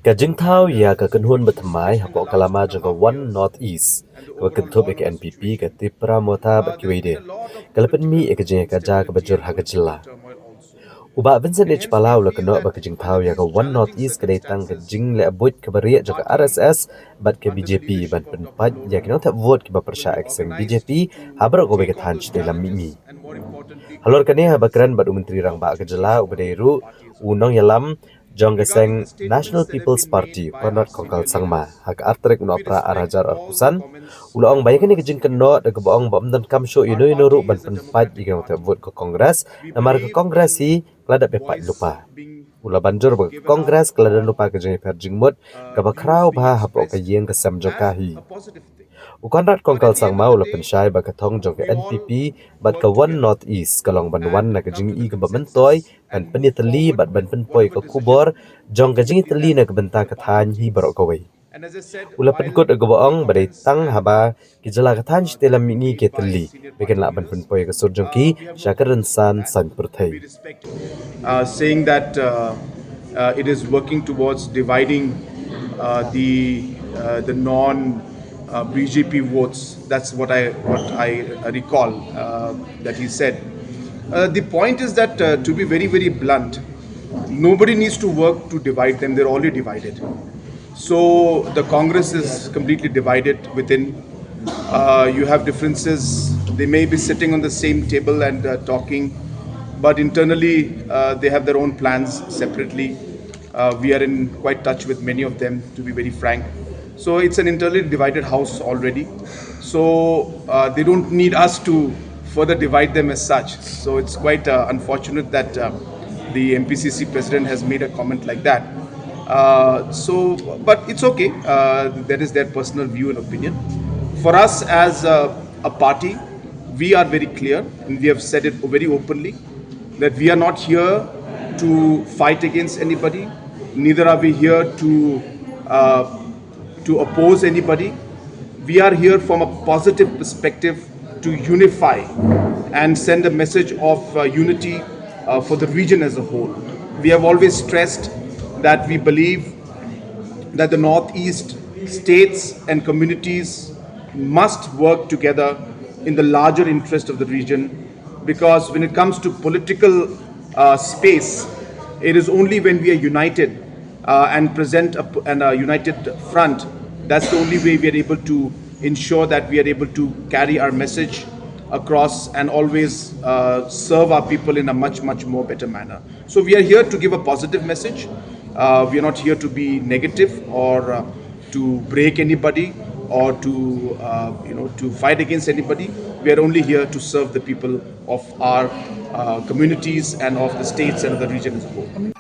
Kajing thao iaka kan hun bathamai hapo kalama jangka one northeast ka kentup ek NPP ka tipra mota ba kiwede kalapan mi ek jeng ka ja ka bajur ha ka jilla uba Vincent H Palau la kano ba kajing thao iaka one northeast ka tang ka jing le abut ka bariya jangka RSS bat ka BJP ban penpat ya kino tak vote ki ba persya ek seng BJP habar ko ba ka Thaiñ Shatei Lam Mihngi halor kane ha bakran bat menteri rang ba ka jilla ubadairu unong yalam jong geseng National People's Party Conrad kongkal sangma hak artrek no pra arajar arpusan ulaong bayakan ni kejing keno de keboong bom dan kamsho ino ru ban penpat jika untuk vote ke kongres namar ke kongres si kelada pepat lupa ula banjur ke kongres kelada lupa kejing perjing mut ke bakrau bah hapok ke yeng ke sem jokahi Conrad kongkal sangma ula pensyai ba katong jong ke NPP bat ke one northeast kalong ban wan na kejing I ke mentoi ban Pyniatylli bat ban penpoi ke kubor jong kejing teli na ke benta ke Thaiñ hi barok kawai ula penkut ke boong badai tang haba ki jela ke Thaiñ Shatei Lam Mihngi ke teli bikin lak ban penpoi ke surjong ki syakaran san san perthai saying that it is working towards dividing the non BJP votes. That's what I recall that he said. The point is that to be very blunt, nobody needs to work to divide them. They're already divided. So the Congress is completely divided within. You have differences. They may be sitting on the same table and talking, but internally they have their own plans separately. We are in quite touch with many of them, to be very frank. So it's an internally divided house already. So they don't need us to further divide them as such. So it's quite unfortunate that the MPCC president has made a comment like that. But it's okay. That is their personal view and opinion. For us as a party, we are very clear, and we have said it very openly, that we are not here to fight against anybody. Neither are we here to oppose anybody. We are here from a positive perspective to unify and send a message of unity for the region as a whole. We have always stressed that we believe that the Northeast states and communities must work together in the larger interest of the region, because when it comes to political space, it is only when we are united and present a united front, that's the only way we are able to ensure that we are able to carry our message across and always serve our people in a much more better manner. So we are here to give a positive message. We are not here to be negative or to break anybody or to fight against anybody. We are only here to serve the people of our communities and of the states and of the region as a whole.